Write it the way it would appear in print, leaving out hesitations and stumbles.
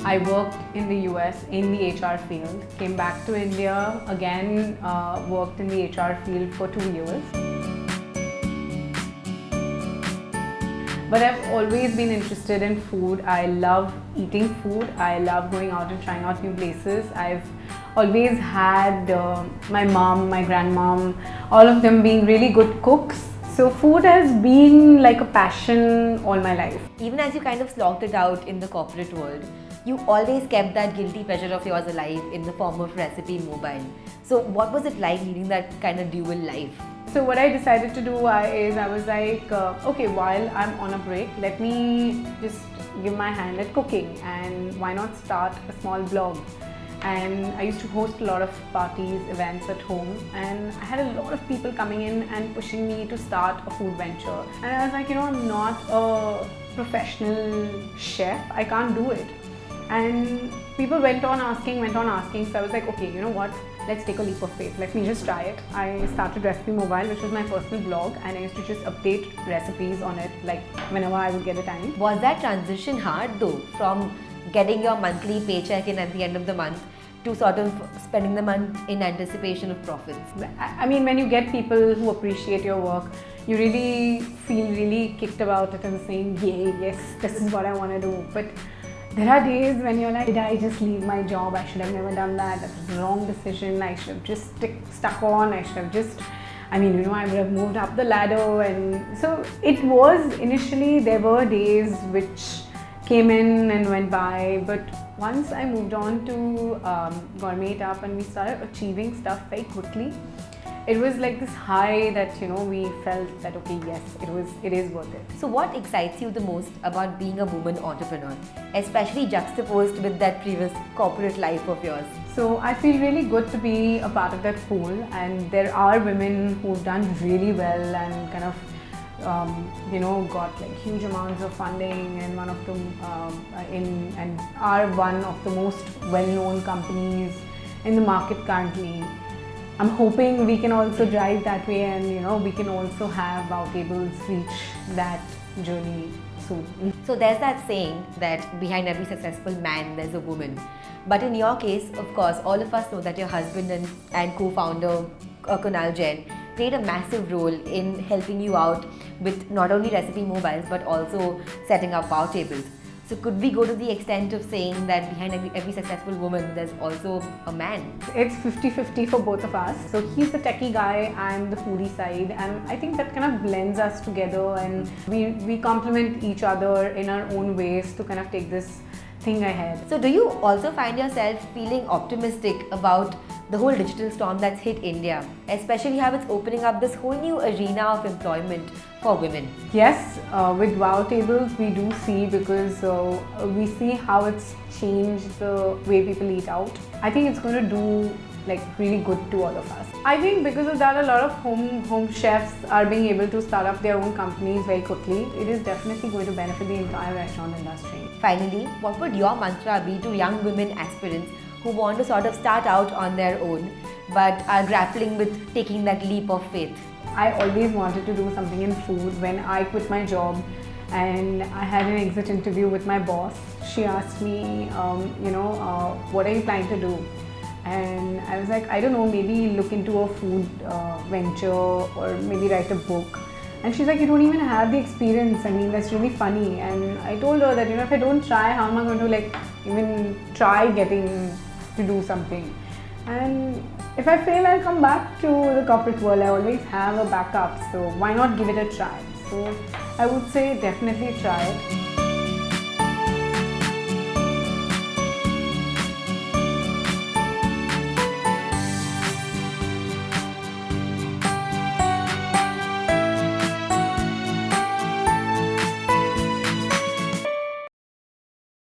I worked in the US in the HR field, came back to India, again worked in the HR field for 2 years. But I've always been interested in food. I love eating food. I love going out and trying out new places. I've always had my mom, my grandmom, all of them being really good cooks. So food has been like a passion all my life. Even as you kind of slogged it out in the corporate world, you always kept that guilty pleasure of yours alive in the form of Recipe Mobile. So what was it like leading that kind of dual life? So what I decided to do is I was like, okay, while I'm on a break, let me just give my hand at cooking, and why not start a small blog. And I used to host a lot of parties, events at home, and I had a lot of people coming in and pushing me to start a food venture. And I was like, I'm not a professional chef, I can't do it. And people went on asking, so I was like, okay, you know what, let's take a leap of faith, let me just try it. I started Recipe Mobile, which was my personal blog, and I used to just update recipes on it like whenever I would get a time. Was that transition hard though, from getting your monthly paycheck in at the end of the month to sort of spending the month in anticipation of profits? I mean, when you get people who appreciate your work, you really feel really kicked about it and saying, yay, yes, this is what I want to do. But there are days when you're like, did I just leave my job? I should have never done that. That was the wrong decision. I should have just stuck on. I should have just, I would have moved up the ladder. And so it was initially, there were days which came in and went by. But once I moved on to Gourmet It Up and we started achieving stuff very quickly, it was like this high that, we felt that, okay, yes, it is worth it. So what excites you the most about being a woman entrepreneur, especially juxtaposed with that previous corporate life of yours? So I feel really good to be a part of that pool, and there are women who've done really well and kind of got like huge amounts of funding, and one of them and are one of the most well-known companies in the market currently. I'm hoping we can also drive that way, and we can also have WowTables reach that journey soon. So there's that saying that behind every successful man there's a woman. But in your case, of course, all of us know that your husband and co-founder Kunal Jain played a massive role in helping you out with not only Recipe Mobiles but also setting up WowTables. So could we go to the extent of saying that behind every successful woman there's also a man? It's 50-50 for both of us. So he's the techie guy, I'm the foodie side, and I think that kind of blends us together, and we complement each other in our own ways to kind of take this thing ahead. So do you also find yourself feeling optimistic about the whole digital storm that's hit India, especially how it's opening up this whole new arena of employment for women? Yes, with WowTables we do see, because we see how it's changed the way people eat out. I think it's going to do like really good to all of us. I think because of that, a lot of home chefs are being able to start up their own companies very quickly. It is definitely going to benefit the entire restaurant industry. Finally, what would your mantra be to young women aspirants who want to sort of start out on their own but are grappling with taking that leap of faith? I always wanted to do something in food. When I quit my job and I had an exit interview with my boss, she asked me, what are you planning to do? And I was like, I don't know, maybe look into a food venture or maybe write a book. And she's like, you don't even have the experience. That's really funny. And I told her that, if I don't try, how am I going to even try getting to do something? And if I fail, I'll come back to the corporate world. I always have a backup, so why not give it a try? So I would say definitely try it.